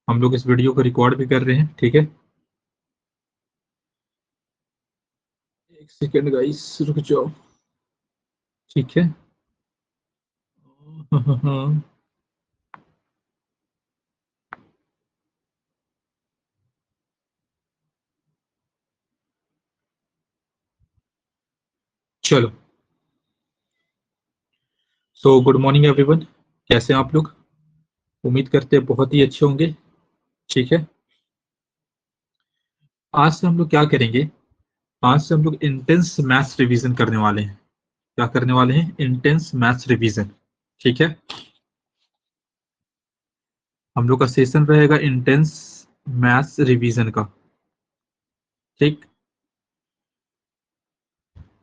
हम लोग इस वीडियो को रिकॉर्ड भी कर रहे हैं, ठीक है। एक सेकेंड गाइस, रुक जाओ, ठीक है। चलो, सो गुड मॉर्निंग एवरीवन। कैसे हैं आप लोग? उम्मीद करते हैं बहुत ही अच्छे होंगे, ठीक है। आज से हम लोग क्या करेंगे? आज से हम लोग इंटेंस मैथ्स रिवीजन करने वाले हैं। क्या करने वाले हैं? इंटेंस मैथ्स रिवीजन, ठीक है। हम लोग का सेशन रहेगा इंटेंस मैथ्स रिवीजन का, ठीक।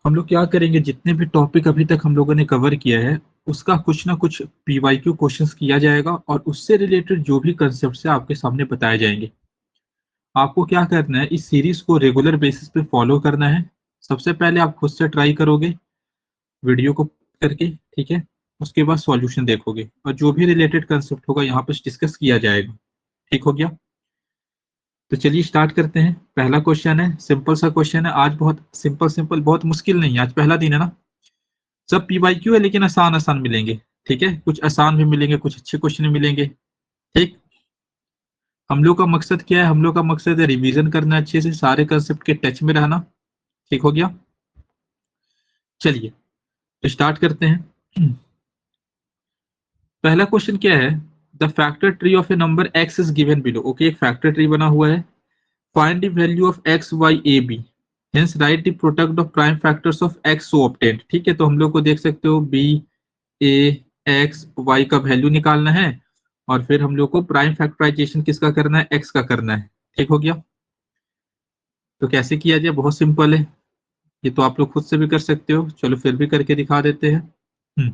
हम लोग क्या करेंगे, जितने भी टॉपिक अभी तक हम लोगों ने कवर किया है उसका कुछ ना कुछ पीवाईक्यू क्वेश्चंस किया जाएगा और उससे रिलेटेड जो भी कंसेप्ट है आपके सामने बताए जाएंगे। आपको क्या करना है, इस सीरीज को रेगुलर बेसिस पे फॉलो करना है। सबसे पहले आप खुद से ट्राई करोगे वीडियो को करके, ठीक है। उसके बाद सॉल्यूशन देखोगे और जो भी रिलेटेड कंसेप्ट होगा यहाँ पे डिस्कस किया जाएगा, ठीक हो गया। तो चलिए स्टार्ट करते हैं। पहला क्वेश्चन है, सिंपल सा क्वेश्चन है आज, बहुत सिंपल सिंपल, बहुत मुश्किल नहीं है। आज पहला दिन है ना, सब पीवाईक्यू है लेकिन आसान आसान मिलेंगे, ठीक है। कुछ आसान भी मिलेंगे, कुछ अच्छे क्वेश्चन भी मिलेंगे, ठीक। हम लोग का मकसद क्या है? हम लोग का मकसद है रिवीजन करना, अच्छे से सारे कंसेप्ट के टच में रहना, ठीक हो गया। चलिए तो स्टार्ट करते हैं। पहला क्वेश्चन क्या है? The factor tree of a number x is given below. Okay, एक फैक्टर ट्री बना हुआ है। Find the value of x y a b, hence write the product of prime factors of x so obtained. ठीक है, तो हम लोग को देख सकते हो बी ए एक्स वाई का वैल्यू निकालना है और फिर हम लोग को प्राइम फैक्टराइजेशन किसका करना है? एक्स का करना है, ठीक हो गया। तो कैसे किया जाए? बहुत सिंपल है, ये तो आप लोग खुद से भी कर सकते हो, चलो फिर भी करके दिखा देते हैं।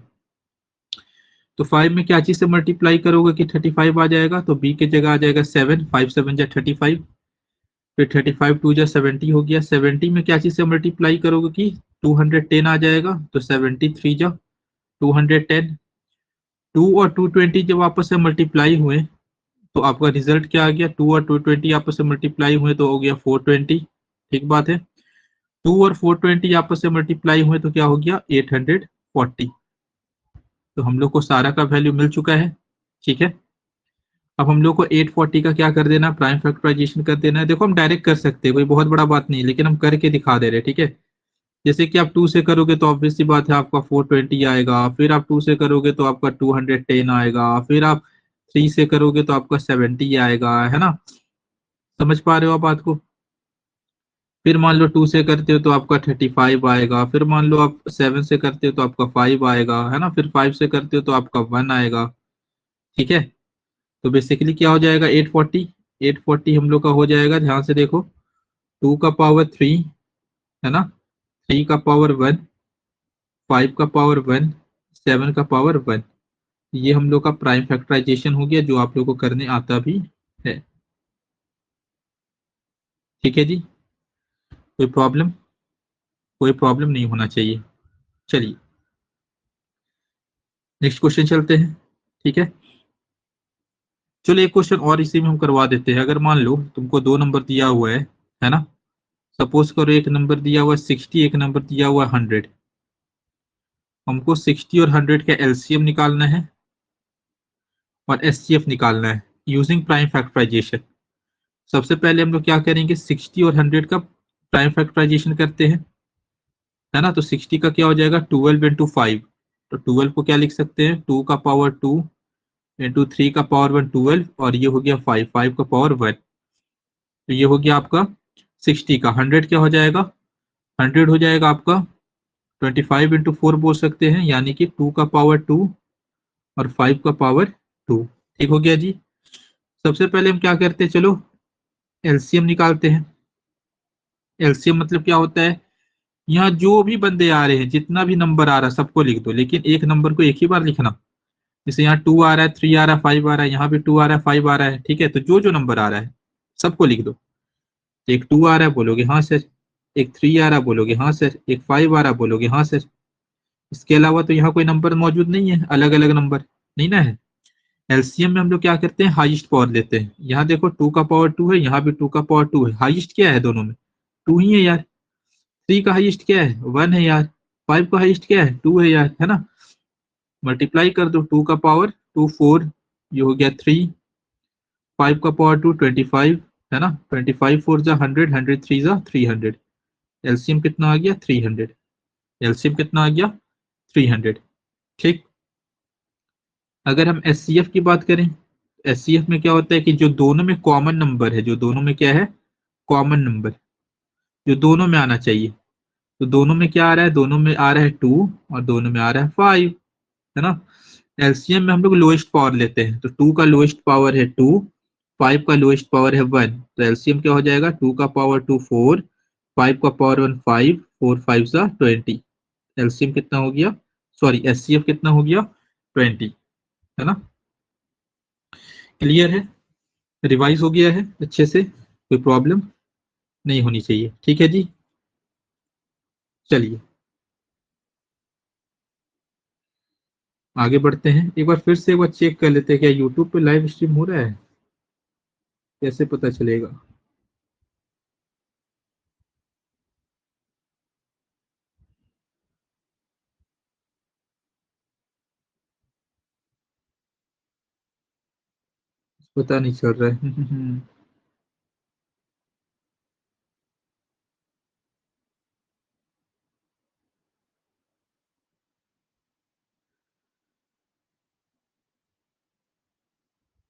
तो 5 में क्या चीज से मल्टीप्लाई करोगे कि 35 आ जाएगा? तो b के जगह आ जाएगा 7, 5 7 जा 35, फिर 35 2 जा 70 हो गया। 70 में क्या चीज से मल्टीप्लाई करोगे कि 210 आ जाएगा, तो 73 जा 210। 2 और 220 जब आपस में मल्टीप्लाई हुए तो आपका रिजल्ट क्या आ गया? 2 और 220 आपस में मल्टीप्लाई हुए तो हो गया 420, ठीक बात है। 2 और 420 आपस में मल्टीप्लाई हुए तो क्या हो गया? 840। तो हम लोग को सारा का वैल्यू मिल चुका है, ठीक है। अब हम लोग को 840 का क्या कर देना? प्राइम फैक्टराइजेशन कर देना है। देखो हम डायरेक्ट कर सकते हैं, कोई बहुत बड़ा बात नहीं, लेकिन हम करके दिखा दे रहे हैं, ठीक है। जैसे कि आप 2 से करोगे तो ऑब्वियस सी बात है आपका 420 आएगा, फिर आप 2 से करोगे तो आपका 210 आएगा, फिर आप 3 से करोगे तो आपका 70 आएगा, है ना। समझ पा रहे हो आप बात को? फिर मान लो 2 से करते हो तो आपका 35 आएगा, फिर मान लो आप 7 से करते हो तो आपका 5 आएगा, है ना। फिर 5 से करते हो तो आपका 1 आएगा, ठीक है। तो बेसिकली क्या हो जाएगा? 840। 840 हम लोग का हो जाएगा, ध्यान से देखो, 2 का पावर 3, है ना, 3 का पावर 1, 5 का पावर 1, 7 का पावर 1। ये हम लोग का प्राइम फैक्टराइजेशन हो गया, जो आप लोग को करने आता भी है, ठीक है जी। कोई प्रॉब्लम? कोई प्रॉब्लम नहीं होना चाहिए। चलिए नेक्स्ट क्वेश्चन चलते हैं, ठीक है। चलो एक क्वेश्चन और इसी में हम करवा देते हैं। अगर मान लो तुमको दो नंबर दिया हुआ है ना। सपोज करो एक नंबर दिया हुआ है 60, एक नंबर दिया हुआ है 100। हमको 60 और 100 का एलसीएम निकालना है और एचसीएफ निकालना है यूजिंग प्राइम फैक्टराइजेशन। सबसे पहले हम लोग क्या करेंगे, 60 और 100 का प्राइम फैक्टराइजेशन करते हैं, है ना। तो 60 का क्या हो जाएगा? 12 इंटू 5। तो 12 को क्या लिख सकते हैं? 2 का पावर 2 इंटू 3 का पावर 1 12, और ये हो गया 5, 5 का पावर 1। तो ये हो गया आपका 60 का। 100 क्या हो जाएगा? 100 हो जाएगा आपका 25 इंटू 4 बोल सकते हैं, यानी कि 2 का पावर 2 और 5 का पावर 2, ठीक हो गया जी। सबसे पहले हम क्या करते हैं, चलो एलसीएम निकालते हैं। एलसीएम मतलब क्या होता है? यहाँ जो भी बंदे आ रहे हैं, जितना भी नंबर आ रहा है सबको लिख दो, लेकिन एक नंबर को एक ही बार लिखना। जैसे यहाँ 2 आ रहा है, 3 आ रहा है, 5 आ रहा है, यहाँ भी 2 आ रहा है, 5 आ रहा है, ठीक है। तो जो जो नंबर आ रहा है सबको लिख दो। एक 2 आ रहा है बोलोगे हाँ सर, एक 3 आ रहा है बोलोगे हाँ सर, एक 5 आ रहा है बोलोगे हाँ सर। इसके अलावा तो यहाँ कोई नंबर मौजूद नहीं है, अलग अलग नंबर नहीं ना है। एलसीएम में हम लोग क्या करते हैं, हाईएस्ट पावर लेते हैं। यहाँ देखो 2 का पावर 2 है, यहाँ भी 2 का पावर 2 है, हाईएस्ट क्या है दोनों में, 2 ही है यार। 3 का हाईएस्ट क्या है, 1 है यार। 5 का हाईएस्ट क्या है, 2 है यार, है ना। मल्टीप्लाई कर दो, 2 का पावर 2 4, ये हो गया 3, 5 का पावर 2 25, है ना। 25 4 जा 100, 100 3 जा 300। एलसीएम कितना आ गया, 300। एलसीएम कितना आ गया, 300। ठीक। अगर हम एचसीएफ की बात करें, एचसीएफ में क्या होता है कि जो दोनों में कॉमन नंबर है, जो दोनों में क्या है, कॉमन नंबर, जो दोनों में आना चाहिए। तो दोनों में क्या आ रहा है, दोनों में आ रहा है 2 और दोनों में आ रहा है 5, है ना। एलसीएम में हम लोग लोएस्ट पावर लेते हैं, तो 2 का लोएस्ट पावर है 2, 5 का लोएस्ट पावर है 1, तो एलसीएम क्या हो जाएगा, 2 का पावर 2 4, 5 का पावर 1 5, 4 5 जा 20। एलसीएम कितना हो गया, सॉरी एचसीएफ कितना हो गया, 20, है ना। क्लियर है, रिवाइज हो गया है अच्छे से, कोई प्रॉब्लम नहीं होनी चाहिए। ठीक है जी, चलिए आगे बढ़ते हैं। एक बार फिर से एक बार चेक कर लेते हैं क्या यूट्यूब पे लाइव स्ट्रीम हो रहा है, कैसे पता चलेगा। पता नहीं चल रहा है।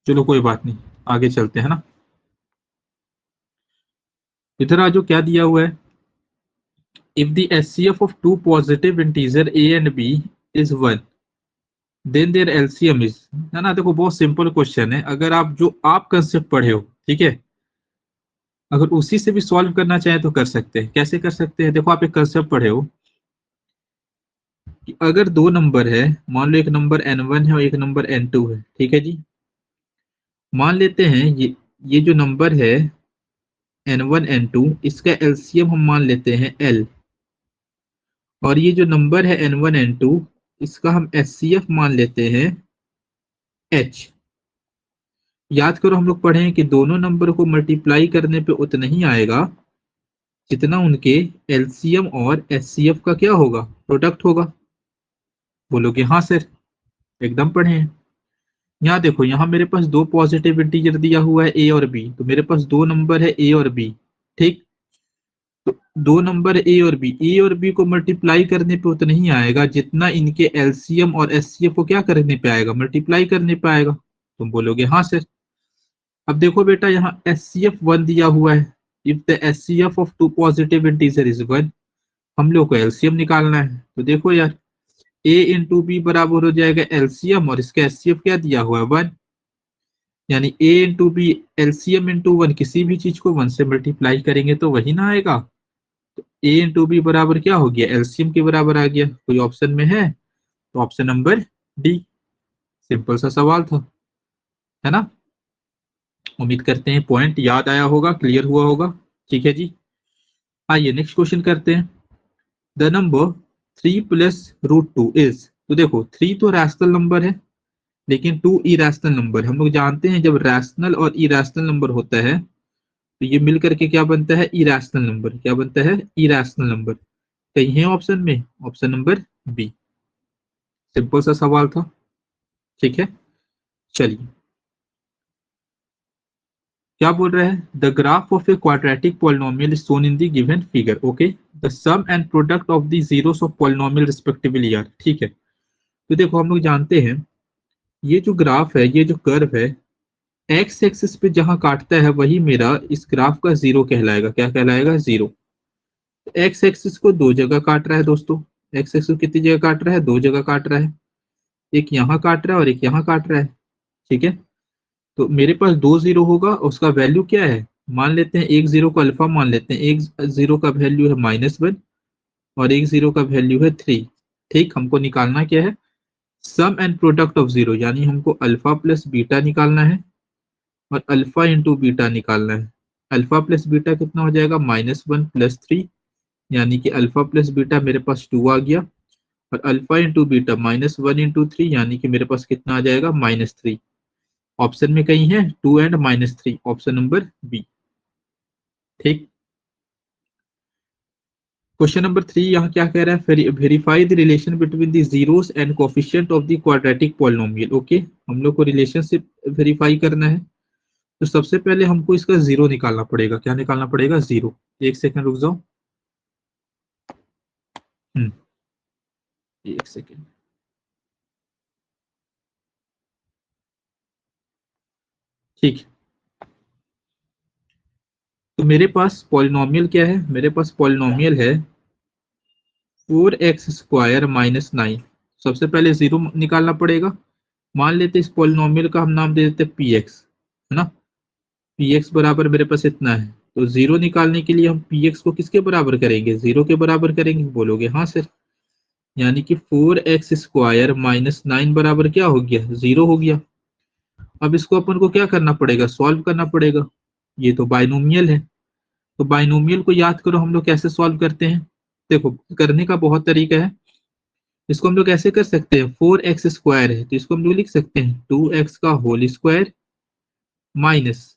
चलो कोई बात नहीं, आगे चलते हैं ना। इधर आज जो क्या दिया हुआ है, if the HCF of two positive integer a and b is 1, then their LCM is, है ना। देखो बहुत सिंपल क्वेश्चन है, अगर आप जो आप कंसेप्ट पढ़े हो, ठीक है, अगर उसी से भी सॉल्व करना चाहें तो कर सकते हैं। कैसे कर सकते हैं, देखो आप एक कंसेप्ट पढ़े हो कि अगर दो नंबर है, मान लो एक नंबर n1 है और एक नंबर n2 है, ठीक है जी। मान लेते हैं ये जो नंबर है n1 n2, इसका एलसीएम हम मान लेते हैं l, और ये जो नंबर है n1 n2, इसका हम एचसीएफ मान लेते हैं h। याद करो हम लोग पढ़े हैं कि दोनों नंबर को मल्टीप्लाई करने पे उतना ही आएगा जितना उनके एलसीएम और एचसीएफ का क्या होगा, प्रोडक्ट होगा। बोलोगे हाँ सर, एकदम पढ़े हैं। यहाँ देखो, यहाँ मेरे पास दो पॉजिटिव इंटीजर दिया हुआ है ए और बी, तो मेरे पास दो नंबर है ए और बी, ठीक। तो दो नंबर ए और बी, ए और बी को मल्टीप्लाई करने पे उतना ही आएगा जितना इनके एलसीएम और एचसीएफ को क्या करने पे आएगा, मल्टीप्लाई करने पे आएगा। तुम बोलोगे हाँ सर। अब देखो बेटा, यहाँ एचसीएफ 1 दिया हुआ है, if the HCF of two positive integer is 1, हम लोग को एलसीएम निकालना है। तो देखो यार, a इंटू बी बराबर हो जाएगा एलसीएम, और इसका एचसीएफ क्या दिया हुआ है, 1, यानी a into b LCM into 1, किसी भी चीज को 1 से मल्टीप्लाई करेंगे तो वही ना आएगा। तो a इंटू बी बराबर क्या हो गया, एलसीएम के बराबर आ गया। कोई ऑप्शन में है तो ऑप्शन नंबर डी। सिंपल सा सवाल था, है ना। उम्मीद करते हैं पॉइंट याद आया होगा, क्लियर हुआ होगा। ठीक है जी, आइए नेक्स्ट क्वेश्चन करते हैं। The number 3 plus root 2 is, तो देखो 3 तो रैशनल नंबर है, लेकिन 2 इरेशनल नंबर। हम लोग जानते हैं जब रैशनल और इरेशनल नंबर होता है तो ये मिल करके क्या बनता है, इरेशनल नंबर। क्या बनता है, इरेशनल नंबर। कहीं है ऑप्शन में, ऑप्शन नंबर बी। सिंपल सा सवाल था, ठीक है। चलिए, क्या बोल रहा है, the graph of a quadratic polynomial is shown in the given figure, okay. The sum and product of the zeros of polynomial respectively are, ठीक है। तो देखो हम लोग जानते हैं ये जो ग्राफ है, ये जो कर्व है, एक्स एक्सिस पे जहां काटता है वही मेरा इस ग्राफ का जीरो कहलाएगा। क्या कहलाएगा, जीरो। एक्स एक्सिस को दो जगह काट रहा है दोस्तों। एक्स एक्सिस को कितनी जगह काट रहा है, दो जगह काट रहा है। एक यहाँ काट रहा है और एक यहाँ काट रहा है, ठीक है। तो मेरे पास दो जीरो होगा, उसका वैल्यू क्या है, मान लेते हैं एक जीरो को अल्फा मान लेते हैं, एक जीरो का वैल्यू है -1 और एक जीरो का वैल्यू है 3। ठीक, हमको निकालना क्या है, सम एंड प्रोडक्ट ऑफ जीरो, यानी हमको अल्फा प्लस बीटा निकालना है और अल्फा इंटू बीटा निकालना है। अल्फा प्लस बीटा कितना हो जाएगा, -1 प्लस 3, यानी कि अल्फा प्लस बीटा मेरे पास 2 आ गया, और अल्फा इंटू बीटा -1 इंटू 3, यानी कि मेरे पास कितना आ जाएगा, -3। ऑप्शन में कहीं है 2 एंड -3, ऑप्शन नंबर बी। ठीक। क्वेश्चन नंबर 3 यहाँ क्या कह रहा है, verify the relation between the zeros and coefficient of the quadratic polynomial. Okay, हम लोग को रिलेशनशिप वेरीफाई करना है। तो सबसे पहले हमको इसका जीरो निकालना पड़ेगा। क्या निकालना पड़ेगा? जीरो। एक सेकंड रुक जाओ। हम्म, एक सेकंड। ठीक। तो मेरे पास पॉलिनोमियल क्या है? मेरे पास पॉलिनोमियल है 4x² - 9। सबसे पहले जीरो निकालना पड़ेगा। मान लेते इस पॉलिनोमियल का हम नाम दे देते हैं px, है ना। px बराबर मेरे पास इतना है। तो जीरो निकालने के लिए हम px को किसके बराबर करेंगे? जीरो के बराबर करेंगे। बोलोगे हाँ सर। यानी कि 4x² - 9 बराबर क्या हो गया? जीरो हो गया। अब इसको अपन को क्या करना पड़ेगा? सॉल्व करना पड़ेगा। ये तो बाइनोमियल है। तो बाइनोमियल को याद करो, हम लोग कैसे सॉल्व करते हैं। देखो, करने का बहुत तरीका है। इसको हम लोग ऐसे कर सकते हैं, 4x² है तो इसको हम लोग लिख सकते हैं 2x का होल स्क्वायर माइनस,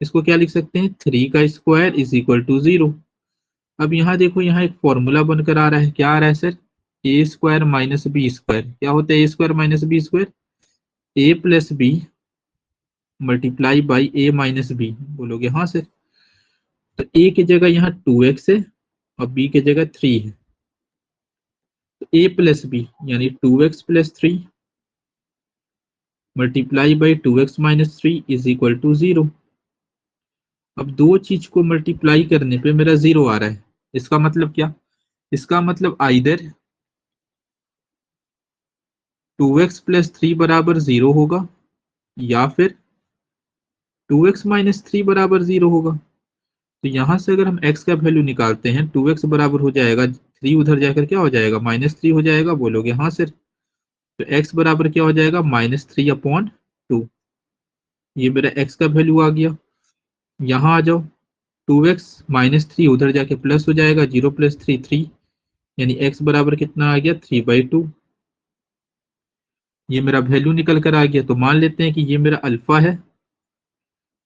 इसको क्या लिख सकते हैं, 3 का स्क्वायर इज इक्वल टू 0। अब यहाँ देखो, यहाँ एक फॉर्मूला बनकर आ रहा है। क्या आ रहा है सर? a² - b²। क्या होता है a² - b²? a plus b multiply by a minus b. बोलोगे हाँ सर। तो a की जगह यहाँ 2x है और b की जगह 3 है। तो a प्लस बी यानी 2x + 3 multiply by 2x - 3 is equal to 0। अब दो चीज को मल्टीप्लाई करने पे मेरा जीरो आ रहा है। इसका मतलब क्या? इसका मतलब आइदर 2x + 3 बराबर 0 होगा या फिर 2x - 3 बराबर 0 होगा। तो यहां से अगर हम x का वैल्यू निकालते हैं, 2x बराबर हो जाएगा 3, उधर जाकर क्या हो जाएगा? -3 हो जाएगा। बोलोगे हाँ सर। तो x बराबर क्या हो जाएगा? -3/2। ये मेरा x का वैल्यू आ गया। यहाँ आ जाओ, 2x -3 उधर जाके प्लस हो जाएगा, 0 + 3 3, यानी x बराबर कितना आ गया? 3/2। ये मेरा वैल्यू निकल कर आ गया। तो मान लेते हैं कि ये मेरा अल्फा है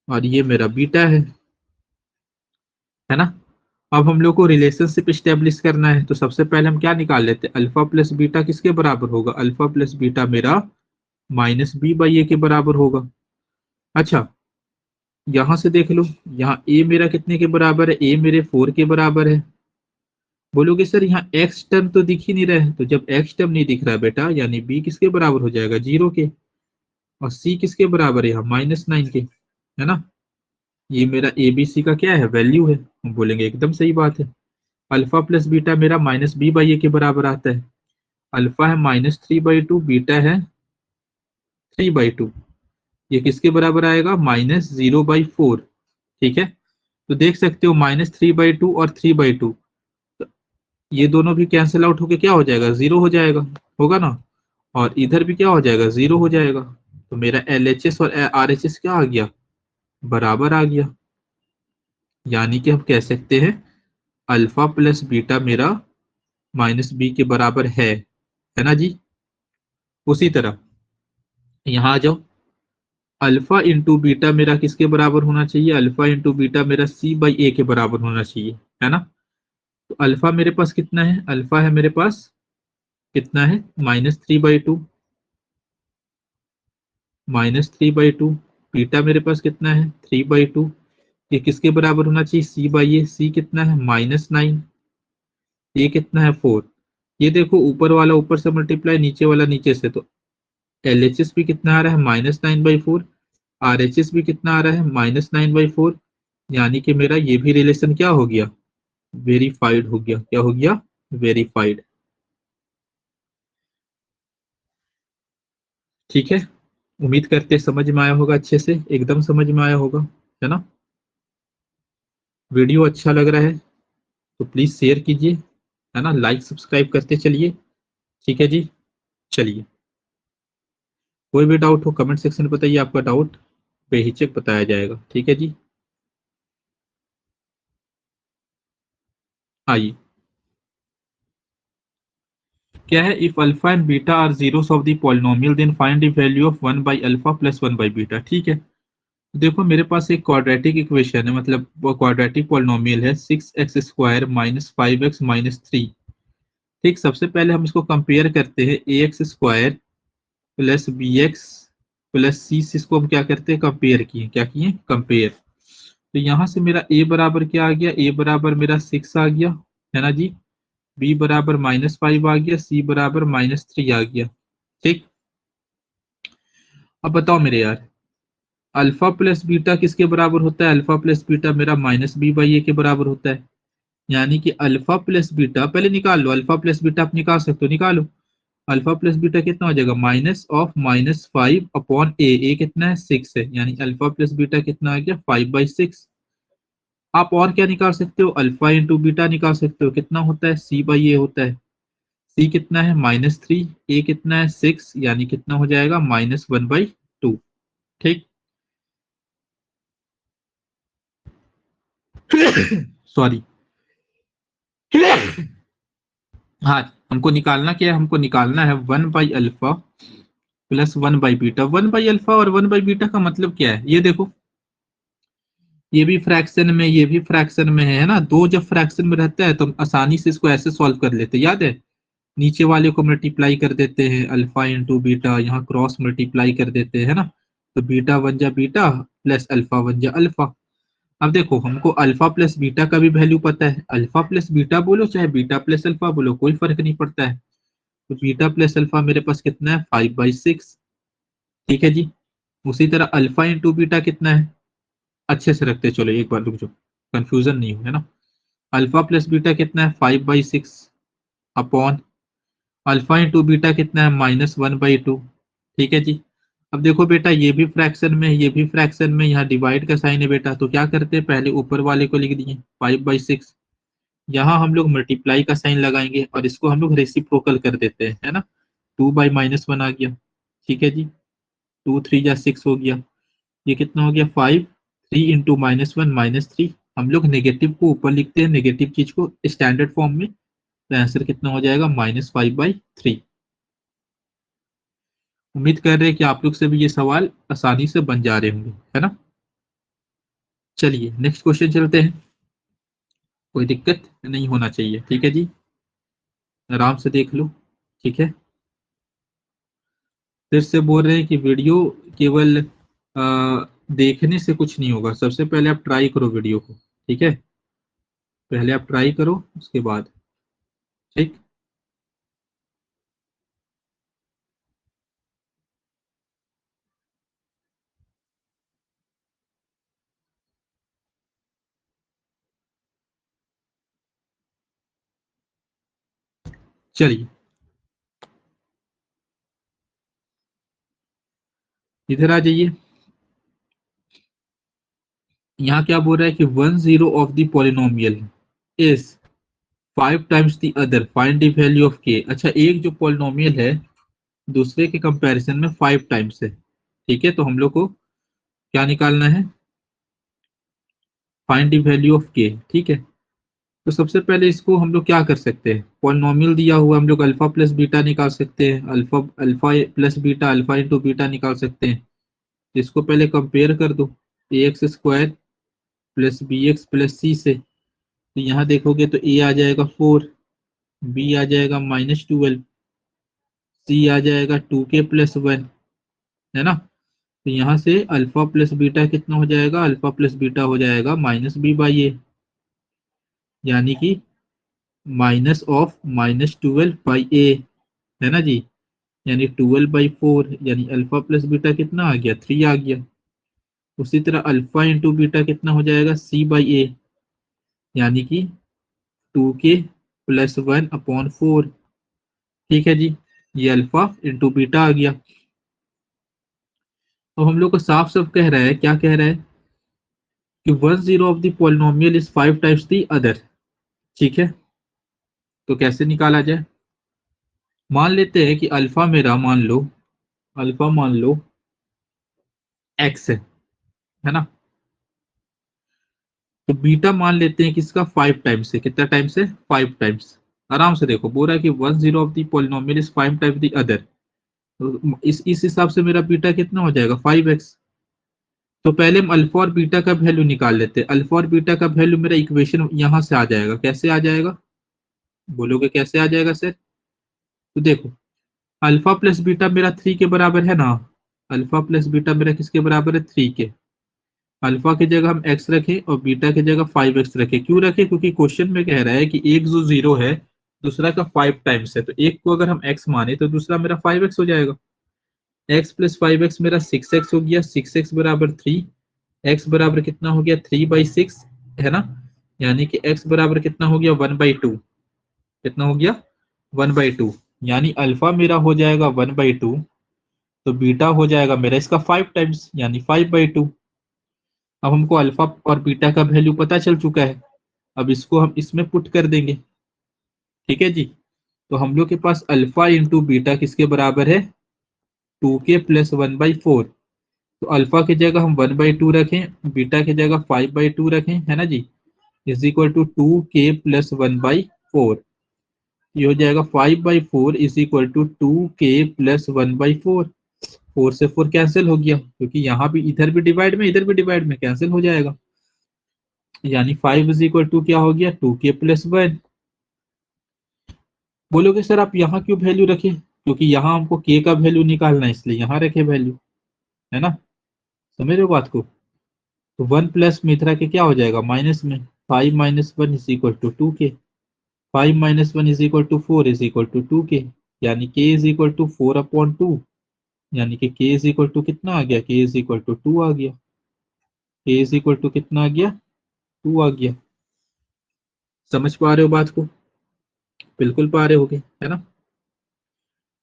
और ये मेरा बीटा है ना। अब हम लोग को रिलेशनशिप स्टेब्लिश करना है। तो सबसे पहले हम क्या निकाल लेते हैं? अल्फा प्लस बीटा किसके बराबर होगा? अल्फा प्लस बीटा मेरा -b/a के बराबर होगा। अच्छा, यहां से देख लो, यहाँ a मेरा कितने के बराबर है? a मेरे 4 के बराबर है। बोलोगे सर यहाँ x टर्म तो दिख ही नहीं रहा है। तो जब x टर्म नहीं दिख रहा बेटा, यानी b किसके बराबर हो जाएगा? 0 के। और c किसके बराबर है? यहाँ -9 के, है ना। ये मेरा ए बी सी का क्या है? वैल्यू है। हम बोलेंगे एकदम सही बात है। अल्फा प्लस बीटा मेरा -b/a के बराबर आता है। अल्फा है -3/2, बीटा है 3/2। ये किसके बराबर आएगा? -0/4। ठीक है। तो देख सकते हो -3/2 और 3/2, ये दोनों भी कैंसिल आउट होके क्या हो जाएगा? 0 हो जाएगा। होगा ना। और इधर भी क्या हो जाएगा? 0 हो जाएगा। तो मेरा LHS और RHS क्या आ गया? बराबर आ गया। यानी कि हम कह सकते हैं अल्फा प्लस बीटा मेरा -b के बराबर है ना जी। उसी तरह यहाँ आ जाओ, अल्फा इंटू बीटा मेरा किसके बराबर होना चाहिए? अल्फा इंटू बीटा मेरा c/a के बराबर होना चाहिए, है ना। तो अल्फा मेरे पास कितना है? अल्फा है मेरे पास कितना है? -3/2, -3/2। बीटा मेरे पास कितना है? 3/2। ये किसके बराबर होना चाहिए? c/a। c कितना है? -9। ये कितना है? 4। ये देखो, ऊपर वाला ऊपर से मल्टीप्लाई, नीचे वाला नीचे से। तो LHS भी कितना आ रहा है? -9/4। RHS भी कितना आ रहा है? -9/4। यानी कि मेरा ये भी रिलेशन क्या हो गया? वेरीफाइड हो गया। क्या हो गया? वेरीफाइड। ठीक है। उम्मीद करते समझ में आया होगा, अच्छे से एकदम समझ में आया होगा, है ना। वीडियो अच्छा लग रहा है तो प्लीज शेयर कीजिए, है ना। लाइक सब्सक्राइब करते चलिए। ठीक है जी। चलिए, कोई भी डाउट हो कमेंट सेक्शन में बताइए। आपका डाउट बेहिचक बताया जाएगा। ठीक है जी। आइए। क्या है, if alpha and beta are zeros of the polynomial then find the value of 1 by alpha plus 1 by beta. ठीक है, देखो मेरे पास एक क्वाड्रेटिक इक्वेशन है, मतलब वो क्वाड्रेटिक पॉलिनोमियल है 6x square minus 5x minus 3। ठीक, सबसे पहले हम इसको कंपेयर करते हैं, a x square plus b x plus c से इसको हम क्या करते हैं, कंपेयर किए, क्या किए, कंपेयर। तो यहाँ से मेरा ए बराबर क्या आ गया, ए बराबर मेरा 6 आ गया, है ना जी। बी बराबर -5 आ गया, सी बराबर -3 आ गया। ठीक, अब बताओ मेरे यार, अल्फा प्लस बीटा किसके बराबर होता है, अल्फा प्लस बीटा मेरा -b/a के बराबर होता है। यानी कि अल्फा प्लस बीटा पहले निकाल लो, अल्फा प्लस बीटा आप निकाल सकते हो, निकालो। अल्फा प्लस बीटा कितना हो जाएगा, -5/a कितना है, 6 है, यानी अल्फा प्लस बीटा कितना आ गया, 5/6। आप और क्या निकाल सकते हो, अल्फा इंटू बीटा निकाल सकते हो, कितना होता है, c/a होता है। c कितना है, -3, a कितना है, 6, यानी कितना हो जाएगा, -1/2। ठीक, सॉरी। हाँ, हमको निकालना क्या है, हमको निकालना है 1/अल्फा प्लस 1/बीटा। 1/अल्फा और 1/बीटा का मतलब क्या है, ये देखो, ये भी फ्रैक्शन में, ये भी फ्रैक्शन में है ना। दो जब फ्रैक्शन में रहता है तो हम आसानी से इसको ऐसे सॉल्व कर लेते हैं, याद है, नीचे वाले को मल्टीप्लाई कर देते हैं, अल्फा इंटू बीटा, यहाँ क्रॉस मल्टीप्लाई कर देते हैं, है ना। तो बीटा बन जा बीटा प्लस अल्फा बन जा अल्फा। अब देखो, हमको अल्फा प्लस बीटा का भी वैल्यू पता है, अल्फा प्लस बीटा बोलो चाहे बीटा प्लस अल्फा बोलो, कोई फर्क नहीं पड़ता है। तो बीटा प्लस अल्फा मेरे पास कितना है, 5/6। ठीक है जी। उसी तरह अल्फा इंटू बीटा कितना है, अच्छे से रखते चलो, एक बार रुक जाओ, कंफ्यूजन नहीं हो, है ना। अल्फा प्लस बीटा कितना है, 5/6 अपॉन अल्फा इंटू बीटा कितना है, -1/2। ठीक है जी। अब देखो बेटा, ये भी फ्रैक्शन में है, ये भी फ्रैक्शन में, यहाँ डिवाइड का साइन है बेटा, तो क्या करते हैं, पहले ऊपर वाले को लिख दिए 5/6, यहाँ हम लोग मल्टीप्लाई का साइन लगाएंगे और इसको हम लोग रेसिप्रोकल कर देते हैं, है ना। 2/-1 आ गया। ठीक है जी, 2 3 जा 6 हो गया, ये कितना हो गया, 5। 3 इंटू -1 -3, हम लोग नेगेटिव को ऊपर लिखते हैं, नेगेटिव चीज को स्टैंडर्ड फॉर्म में, तो आंसर कितना हो जाएगा, -5/3। उम्मीद कर रहे हैं कि आप लोग से भी ये सवाल आसानी से बन जा रहे होंगे, है ना। चलिए नेक्स्ट क्वेश्चन चलते हैं, कोई दिक्कत नहीं होना चाहिए, ठीक है जी, आराम से देख लो। ठीक है, फिर से बोल रहे हैं कि वीडियो केवल देखने से कुछ नहीं होगा, सबसे पहले आप ट्राई करो वीडियो को। ठीक है, पहले आप ट्राई करो, उसके बाद। ठीक, चलिए इधर आ जाइए। यहाँ क्या बोल रहा है कि 1 0 of the polynomial is 5 times the other, find the value of के। अच्छा, एक जो पॉलिनोमियल है दूसरे के कंपैरिजन में 5 टाइम्स है, ठीक है, तो हम लोग को क्या निकालना है, फाइंड द वैल्यू ऑफ के। ठीक है, तो सबसे पहले इसको हम लोग क्या कर सकते हैं, पॉलिनोमियल दिया हुआ, हम लोग अल्फा प्लस बीटा निकाल सकते हैं, alpha alpha plus beta, alpha into beta निकाल सकते हैं। इसको पहले कंपेयर कर दो, a x square plus b x plus c से। तो यहाँ देखोगे तो ए आ जाएगा 4, बी आ जाएगा -12, सी आ जाएगा 2k+1, है ना। तो यहाँ से अल्फा प्लस बीटा कितना हो जाएगा, अल्फा प्लस बीटा हो जाएगा -b/a, यानी कि -12/a, है ना जी, यानी 12/4, यानी अल्फा प्लस बीटा कितना आ गया, 3 आ गया। उसी तरह अल्फा इंटू बीटा कितना हो जाएगा, c/a, यानी कि 2k+1/4। ठीक है जी, ये अल्फा इंटू बीटा आ गया। तो हम लोग को साफ साफ कह रहा है, क्या कह रहा है कि 1 0 of the polynomial is 5 times the other. ठीक है, तो कैसे निकाला जाए, मान लेते हैं कि अल्फा मेरा, मान लो अल्फा मान लो एक्स है ना। तो बीटा मान लेते हैं कि इसका 5 टाइम्स है, कितना टाइम्स है, 5 टाइम्स। आराम से देखो, बोल रहा है कि 1 of the polynomial is 5 times the other. तो इस हिसाब से मेरा बीटा कितना हो जाएगा 5x। तो पहले हम अल्फा और बीटा का वैल्यू निकाल लेते हैं। अल्फा और बीटा का वैल्यू मेरा इक्वेशन यहां से आ जाएगा। कैसे आ जाएगा, बोलोगे कैसे आ जाएगा सर? तो देखो, अल्फा प्लस बीटा मेरा 3 के बराबर है ना। अल्फा प्लस बीटा मेरा किसके बराबर है, 3 के। अल्फा की जगह हम x रखें और बीटा की जगह 5x रखें। क्यों रखें, क्योंकि क्वेश्चन में कह रहा है कि एक जो जीरो है दूसरा का 5 टाइम्स है, तो एक को अगर हम x माने तो दूसरा मेरा 5x हो जाएगा। x प्लस 5x मेरा 6x हो गया। 6x बराबर 3। x बराबर कितना हो गया, 3/6 है ना। यानी कि x बराबर कितना हो गया, 1/2। कितना हो गया, 1/2। यानी अल्फा मेरा हो जाएगा 1/2, तो बीटा हो जाएगा मेरा इसका 5 टाइम्स यानी 5/2। अब हमको अल्फा और बीटा का वैल्यू पता चल चुका है। अब इसको हम इसमें पुट कर देंगे। ठीक है जी। तो हम लोग के पास अल्फा इंटू बीटा किसके बराबर है, 2k प्लस 1/4। तो अल्फा की जगह हम 1/2 रखें, बीटा की जगह 5/2 रखें, है ना जी। Is equal to 2k plus 1/4। ये हो जाएगा 5/4 is equal to 2k plus 1/4। 4 से 4 कैंसिल हो गया, क्योंकि यहाँ भी इधर भी डिवाइड में इधर भी डिवाइड में कैंसिल हो जाएगा। यानी 5 इज इक्वल टू क्या हो गया, 2k प्लस 1। बोलोगे सर आप यहाँ क्यों वैल्यू रखे, क्योंकि यहाँ हमको k का वैल्यू निकालना है इसलिए यहाँ रखे वैल्यू, है ना। समझ रहे हो बात को। तो 1 प्लस में इधर के क्या हो जाएगा, माइनस में। 5 minus 1 is equal to 2k। 5 minus 1 is equal to 4 is equal to 2k। यानी k इज इक्वल टू 4/2। यानी कि k इज इक्वल टू कितना आ गया, k इज इक्वल टू 2 आ गया। k इज इक्वल टू कितना आ गया, 2 आ गया। समझ पा रहे हो बात को, बिल्कुल पा रहे होगे, है ना।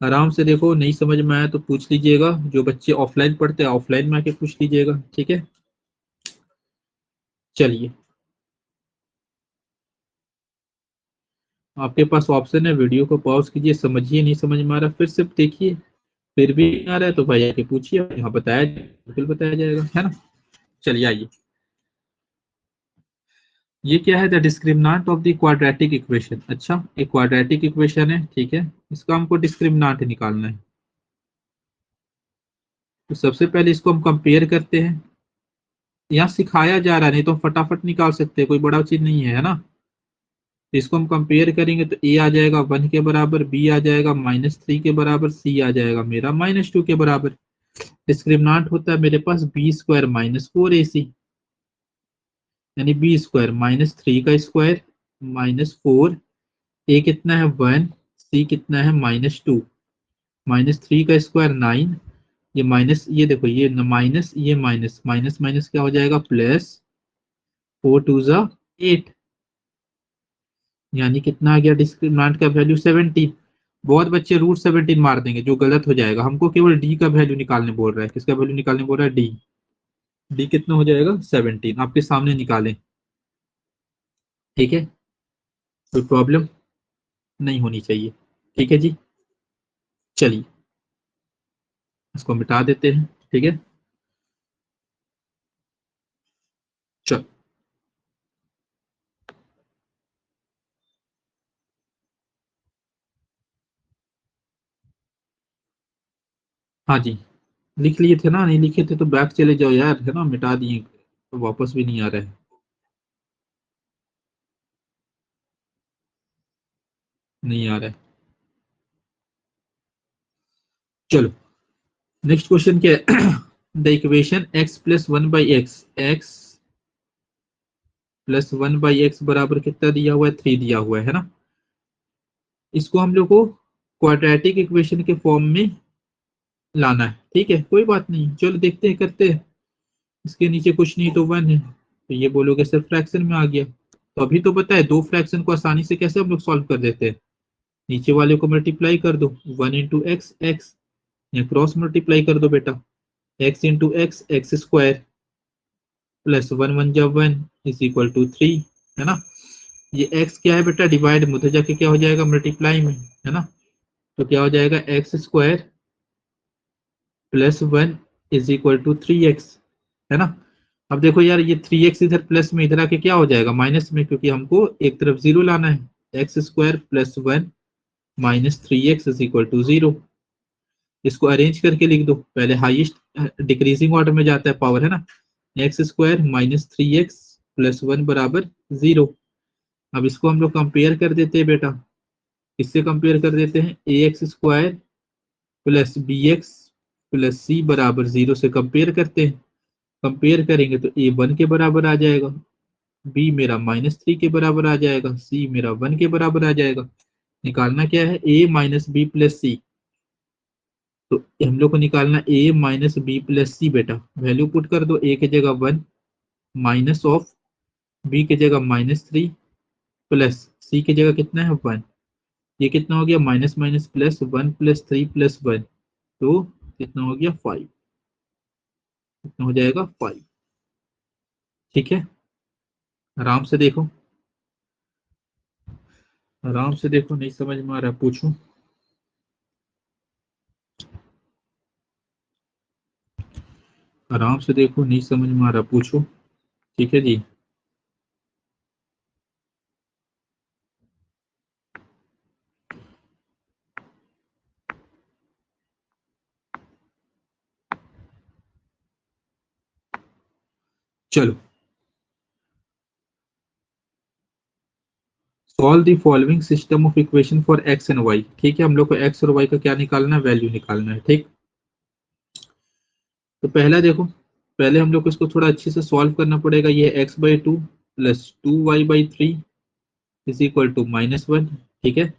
आराम से देखो, नहीं समझ में आया तो पूछ लीजिएगा। जो बच्चे ऑफलाइन पढ़ते हैं ऑफलाइन में आके पूछ लीजिएगा, ठीक है। चलिए, आपके पास ऑप्शन है, वीडियो को पॉज कीजिए, समझिए, नहीं समझ में आ रहा फिर से देखिए। फिर भी नहीं आ रहा है तो भाई आके पूछिए, यहाँ बताया बिल्कुल बताया जाएगा, है ना। चलिए आइए, ये क्या है, the discriminant of the quadratic equation. अच्छा, एक क्वाड्रेटिक इक्वेशन है, ठीक है, इसका हमको डिस्क्रिमिनांट निकालना है। तो सबसे पहले इसको हम कंपेयर करते हैं। यहाँ सिखाया जा रहा है, नहीं तो फटाफट निकाल सकते हैं, कोई बड़ा चीज नहीं है ना। तो इसको हम कंपेयर करेंगे तो ए आ जाएगा 1 के बराबर, बी आ जाएगा -3 के बराबर, सी आ जाएगा मेरा -2 के बराबर। डिस्क्रिमिनांट होता है मेरे पास b² -4ac, यानी b² -3 का स्क्वायर -4। ए कितना है 1, सी कितना है -2। -3 का स्क्वायर 9, ये माइनस, ये देखो ये माइनस, ये माइनस माइनस माइनस क्या हो जाएगा प्लस, 4 2 8। यानी कितना आ गया डिस्क्रिमिनांट का वैल्यू 17। बहुत बच्चे √17 मार देंगे जो गलत हो जाएगा। हमको केवल डी का वैल्यू निकालने बोल रहा है। किसका वैल्यू निकालने बोल रहा है, डी। डी कितना हो जाएगा 17, आपके सामने निकालें, ठीक है। कोई प्रॉब्लम नहीं होनी चाहिए, ठीक है जी। चलिए इसको मिटा देते हैं, ठीक है। चलो, हाँ जी, लिख लिए थे ना, नहीं लिखे थे तो बैक चले जाओ यार, है ना, मिटा दिए तो वापस भी नहीं आ रहा है। नहीं आ रहा है, चलो नेक्स्ट क्वेश्चन क्या है। The equation x plus 1/x, x plus 1/x बराबर कितना दिया हुआ है, 3 दिया हुआ है ना। इसको हम लोग को क्वाड्रेटिक इक्वेशन के फॉर्म में लाना है, ठीक है, कोई बात नहीं, चलो देखते हैं, करते हैं। इसके नीचे कुछ नहीं तो 1 है, तो ये बोलोगे सर फ्रैक्शन में आ गया। तो अभी तो पता है, दो फ्रैक्शन को आसानी से कैसे हम लोग सॉल्व कर देते हैं। नीचे वाले को मल्टीप्लाई कर दो, 1 इंटू एक्स एक्स, या क्रॉस मल्टीप्लाई कर दो बेटा, x into x x square plus 1 1 जब 1 इज इक्वल टू 3, है ना। ये x क्या है बेटा, डिवाइड में, उधर जाके क्या हो जाएगा मल्टीप्लाई में, है ना। तो क्या हो जाएगा x² plus 1 is equal to 3x, है ना। अब देखो यार, ये 3x इधर प्लस में, इधर आके क्या हो जाएगा माइनस में, क्योंकि हमको एक तरफ जीरो लाना है। X square plus 1 minus 3x is equal to 0। इसको अरेंज करके लिख दो, पहले हाईएस्ट डिक्रीजिंग ऑर्डर में जाता है पावर, है ना। X square minus 3x plus 1 बराबर 0। अब इसको हम लोग कंपेयर कर देते हैं बेटा, इससे कंपेयर कर देते हैं a x square plus b x plus c बराबर 0 से कंपेयर करते हैं। कंपेयर करेंगे तो ए 1 के बराबर आ जाएगा, बी मेरा -3 के बराबर आ जाएगा, सी मेरा 1 के बराबर आ जाएगा। निकालना क्या है, ए माइनस बी प्लस सी। तो हम लोग को निकालना a माइनस बी प्लस सी बेटा। वैल्यू पुट कर दो, a की जगह 1 माइनस ऑफ b की जगह -3 प्लस c की जगह कितना है 1। ये कितना हो गया, minus minus plus 1 plus 3 plus 1, तो कितना हो गया 5, कितना हो जाएगा 5। ठीक है, आराम से देखो, आराम से देखो, नहीं समझ में आ रहा पूछूं। आराम से देखो, नहीं समझ में आ रहा पूछो। ठीक है जी, चलो। Solve the following system of equation for x and y. ठीक है, हम लोग को एक्स और वाई का क्या निकालना है, वैल्यू निकालना है। ठीक, तो पहला देखो, पहले हम लोग को इसको थोड़ा अच्छे से सॉल्व करना पड़ेगा। ये x/2 plus 2y/3 is equal to -1। ठीक है,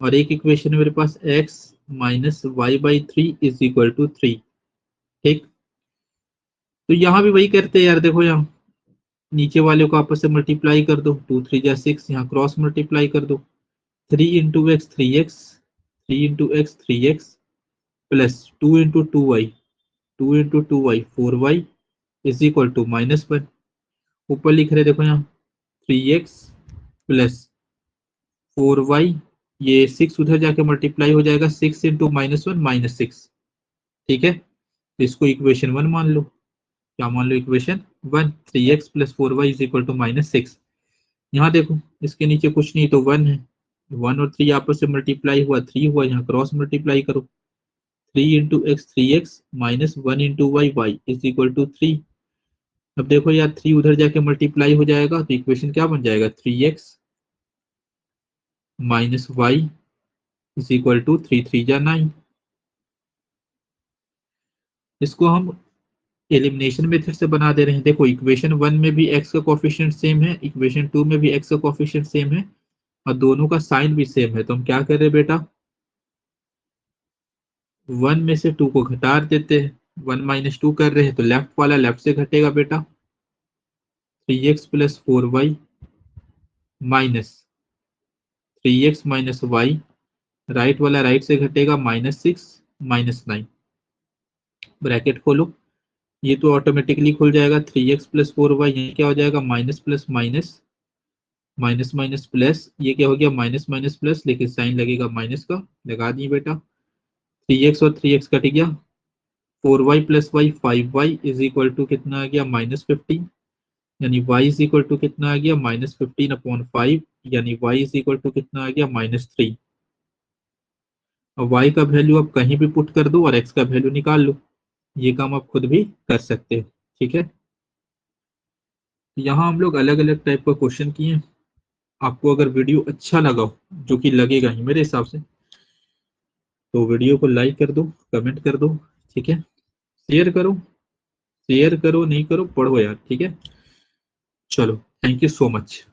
और एक इक्वेशन है मेरे पास x minus y/3 is equal to 3। ठीक, तो यहाँ भी वही करते हैं यार, देखो यहाँ नीचे वाले को आपस से मल्टीप्लाई कर दो, 2 3 जा 6, यहाँ क्रॉस मल्टीप्लाई कर दो। 3 into x 3x, 3 into x 3x plus 2 into 2y, 2 into 2y 4y is equal to -1। ऊपर लिख रहे देखो यहाँ 3x प्लस 4y, ये 6 उधर जाके मल्टीप्लाई हो जाएगा, 6 इंटू -1 -6। ठीक है, तो इसको इक्वेशन 1 मान लो। क्या मान लो, equation 1। 3x plus 4y is equal to -6। यहाँ देखो इसके नीचे कुछ नहीं तो 1 है, 1 और 3 आपस से मल्टीप्लाई हुआ 3 हुआ, यहाँ क्रॉस मल्टीप्लाई करो। 3 into x 3x minus 1 into y y is equal to 3। अब देखो यार 3 उधर जाके मल्टीप्लाई हो जाएगा, तो इक्वेशन क्या बन जाएगा, 3x minus y is equal to 3 3 जा 9। इसको हम एलिमिनेशन मेथड से बना दे रहे हैं। देखो इक्वेशन 1 में भी x का कोफिशिएंट सेम है, इक्वेशन 2 में भी x का कोफिशिएंट सेम है, और दोनों का साइन भी सेम है। तो हम क्या कर रहे हैं बेटा, 1 में से 2 को घटा देते हैं, 1 माइनस 2 कर रहे हैं, तो लेफ्ट वाला लेफ्ट से घटेगा बेटा, 3x plus 4y minus 3x minus y, right वाला राइट से घटेगा, -6 -9। ब्रैकेट खोलो, ये तो ऑटोमेटिकली खुल जाएगा। 3x प्लस 4y, ये क्या हो जाएगा, minus plus minus, minus minus plus, ये क्या हो गया, माइनस माइनस प्लस, लेकिन साइन लगेगा माइनस का, लगा दिए बेटा। 3x और 3x कट गया, 4y plus y 5y is equal to कितना आ गया, -15, यानी y इज इक्वल टू कितना आ गया, -15/5, यानी y इज इक्वल टू कितना आ गया, -3। और y का वैल्यू आप कहीं भी पुट कर दो और x का वैल्यू निकाल लो, ये काम आप खुद भी कर सकते हो। ठीक है, यहाँ हम लोग अलग अलग टाइप का क्वेश्चन किए हैं। आपको अगर वीडियो अच्छा लगा हो, जो कि लगेगा ही मेरे हिसाब से, तो वीडियो को लाइक कर दो, कमेंट कर दो। ठीक है, शेयर करो, शेयर करो नहीं करो, पढ़ो यार। ठीक है, चलो, थैंक यू सो मच।